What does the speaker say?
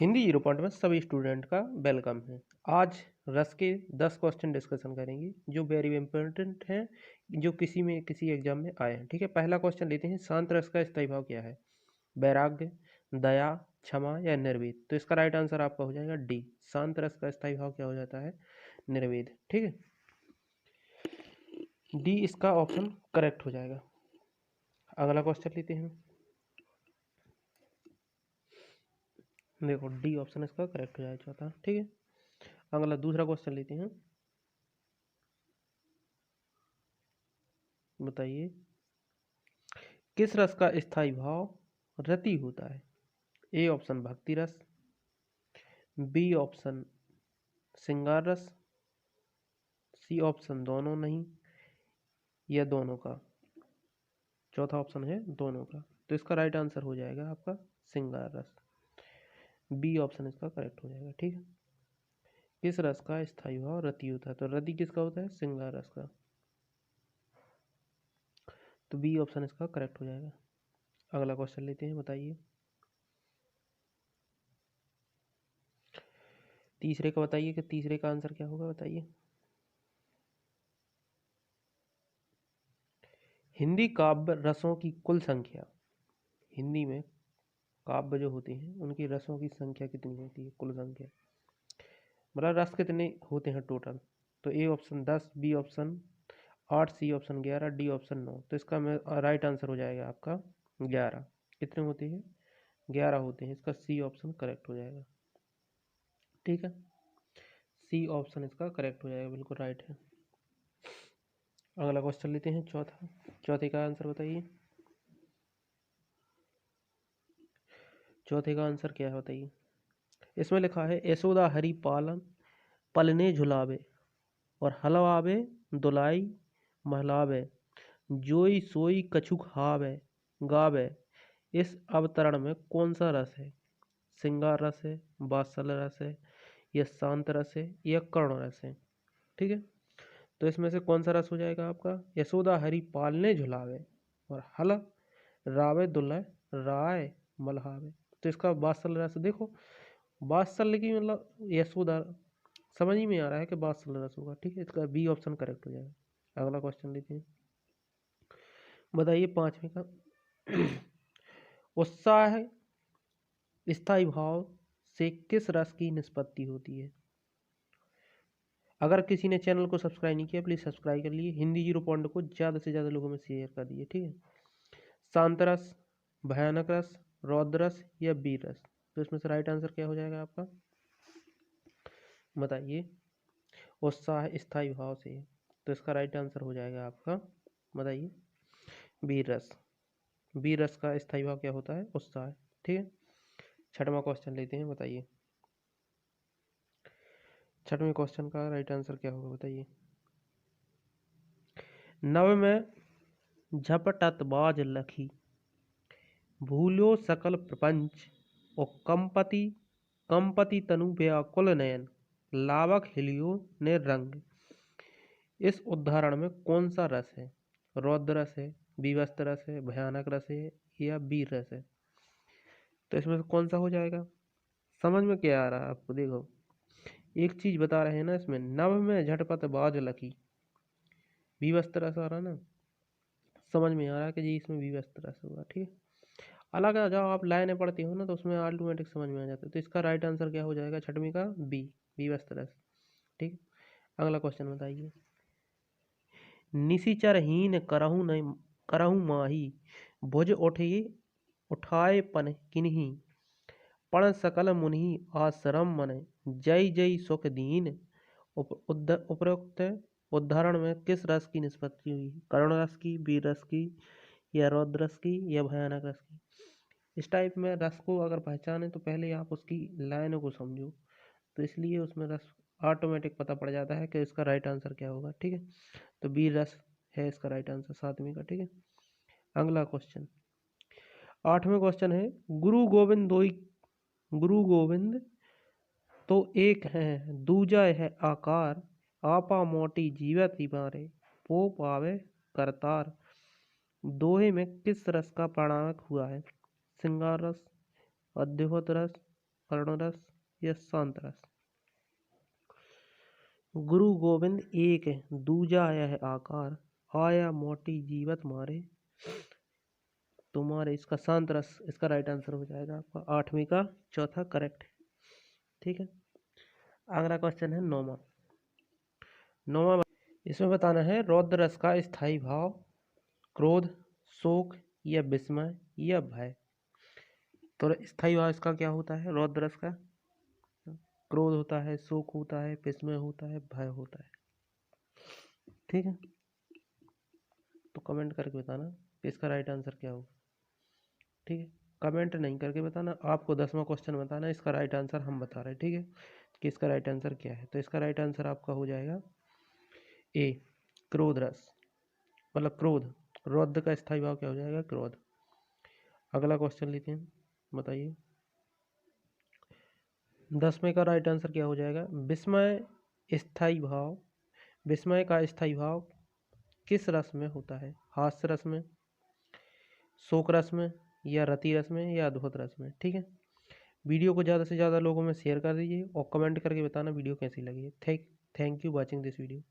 Hindi 0 point में सभी student का वेलकम है। आज रस के 10 क्वेश्चन डिस्कशन करेंगे जो वेरी इंपॉर्टेंट हैं, जो किसी एग्जाम में आए हैं। ठीक है, पहला क्वेश्चन लेते हैं। शांत रस का स्थायी भाव क्या है? वैराग्य, दया, क्षमा या निर्वेद? तो इसका राइट आंसर आपका हो जाएगा डी। शांत रस का स्थायी भाव क्या हो जाता है? निर्वेद। ठीक है, डी इसका ऑप्शन करेक्ट हो जाएगा। अगला क्वेश्चन लेते हैं। देखो, डी ऑप्शन इसका करेक्ट हो जाएगा चौथा। ठीक है, अगला दूसरा क्वेश्चन लेते हैं। बताइए, किस रस का स्थायी भाव रति होता है? ए ऑप्शन भक्ति रस, बी ऑप्शन श्रृंगार रस, सी ऑप्शन दोनों नहीं, या दोनों का। चौथा ऑप्शन है दोनों का। तो इसका राइट आंसर हो जाएगा आपका श्रृंगार रस। बी ऑप्शन इसका करेक्ट हो जाएगा। ठीक है, किस रस का स्थायी भाव रति होता है? तो रति किसका होता है? श्रृंगार रस का। तो बी ऑप्शन इसका करेक्ट हो जाएगा। अगला क्वेश्चन लेते हैं। बताइए, तीसरे का बताइए कि तीसरे का आंसर क्या होगा। बताइए, हिंदी काव्य रसों की कुल संख्या। हिंदी में काव्य जो होते हैं उनकी रसों की संख्या कितनी होती है? कुल संख्या मतलब रस कितने होते हैं टोटल? तो A option 10, B option 8, C option 11, D option 9। तो इसका राइट आंसर हो जाएगा आपका 11। कितने होते हैं? 11 होते हैं। इसका सी ऑप्शन करेक्ट हो जाएगा। ठीक है, सी ऑप्शन इसका करेक्ट हो जाएगा, बिल्कुल राइट है। अगला क्वेश्चन लेते हैं चौथा। चौथे का आंसर बताइए। चौथे का आंसर क्या है? बताइए। इसमें लिखा है, यशोदा हरि पालन पलने झुलावे और हलवावे दुलाई महलावे, जोई सोई कछु खावे गावे। इस अवतरण में कौन सा रस है? श्रृंगार रस है, वात्सल्य रस है, या शांत रस है, या करुण रस है? ठीक है, तो इसमें से कौन सा रस हो जाएगा आपका? यशोदा हरि पालने झुलावे और हल रावे दुल्हन राय मल्हावे। तो इसका वात्सल्य रस। देखो, वात्सल्य की मतलब यशोदा, समझ ही में आ रहा है कि वात्सल्य रस होगा। ठीक है, इसका बी ऑप्शन करेक्ट हो जाएगा। अगला क्वेश्चन लेते हैं। बताइए, पांचवें का। उत्साह स्थायी भाव से किस रस की निष्पत्ति होती है? अगर किसी ने चैनल को सब्सक्राइब नहीं किया, प्लीज सब्सक्राइब कर लिए। हिंदी 0 पॉइंट को ज़्यादा से ज़्यादा लोगों में शेयर कर दिए। ठीक है, शांत रस, भयानक रस, रौद्र रस, या वीर रस? तो इसमें से राइट आंसर क्या हो जाएगा आपका? बताइए, उत्साह स्थायी भाव से। तो इसका राइट आंसर हो जाएगा आपका, बताइए, वीर रस। वीर रस का स्थायी भाव क्या होता है? उत्साह। ठीक है, छठवां क्वेश्चन लेते हैं। बताइए, छठवें क्वेश्चन का राइट आंसर क्या होगा? बताइए। नव में झपटत बाज लखी, भूलो सकल प्रपंच और कंपति तनु व्याकुल नयन, लावक हिलियो ने रंग। इस उदाहरण में कौन सा रस है? रौद्र रस है, विवस्त रस है, भयानक रस है, या वीर रस है? तो इसमें से कौन सा हो जाएगा? समझ में क्या आ रहा है आपको? देखो, एक चीज बता रहे हैं ना इसमें, नभ में झटपट बाज लकी, विवस्त रस आ रहा ना, समझ में आ रहा है कि जी इसमें विवस्त रस होगा। ठीक है, अलग जब आप लाइनें पढ़ती हो ना तो उसमें ऑटोमेटिक समझ में आ जाता है। तो इसका राइट आंसर क्या हो जाएगा छठवीं का? बी, विवस्त रस। ठीक, अगला क्वेश्चन बताइए। निशिचरहीन करहु माही, भुज उठाए पन किन्ही, पण सकल मुनि आश्रम मन, जय जय सुख दीन। उपरोक्त उदाहरण में किस रस की निष्पत्ति हुई? करुण रस की, वीर रस की, या रौद्र रस की, या भयानक रस की? इस टाइप में रस को अगर पहचाने तो पहले आप उसकी लाइनों को समझो, तो इसलिए उसमें रस ऑटोमेटिक पता पड़ जाता है कि इसका राइट आंसर क्या होगा। ठीक है, तो वीर रस है इसका राइट आंसर सातवीं का। ठीक है, अगला क्वेश्चन, आठवें क्वेश्चन है। गुरु गोविंद तो एक है, दूजा है आकार, आपा मोटी जीवत मारे, पो पावे करतार। दोहे में किस रस का परिणाम हुआ है? श्रृंगार रस, अद्भुत रस, करुण रस या शांत रस। गुरु गोविंद एक दूजा यह आकार, आया मोटी जीवत मारे तुम्हारे। इसका शांत रस इसका राइट आंसर हो जाएगा आपका 8वीं का चौथा करेक्ट। ठीक है, अगला क्वेश्चन है 9वां। इसमें बताना है रौद्र रस का स्थायी भाव क्रोध, शोक या विस्मय या भय। तो स्थायी भाव इसका क्या होता है? रौद्र रस का क्रोध होता है, शोक होता है, विस्मय होता है, भय होता है। ठीक है, तो कमेंट करके बताना कि इसका राइट आंसर क्या होगा। ठीक है, कमेंट नहीं करके बताना, आपको 10वां क्वेश्चन बताना, इसका राइट आंसर हम बता रहे हैं। ठीक है, कि इसका राइट आंसर क्या है। तो इसका राइट आंसर आपका हो जाएगा ए, क्रोध रस, मतलब क्रोध। रौद्र का स्थायी भाव क्या हो जाएगा? क्रोध। अगला क्वेश्चन लेते हैं, बताइए 10वें का राइट आंसर क्या हो जाएगा? विस्मय स्थायी भाव, विस्मय का स्थायी भाव किस रस में होता है? हास्य रस में, शोक रस में या रति रस में या अद्भुत रस में। ठीक है, वीडियो को ज़्यादा से ज़्यादा लोगों में शेयर कर दीजिए और कमेंट करके बताना वीडियो कैसी लगी है। Thank you watching this video.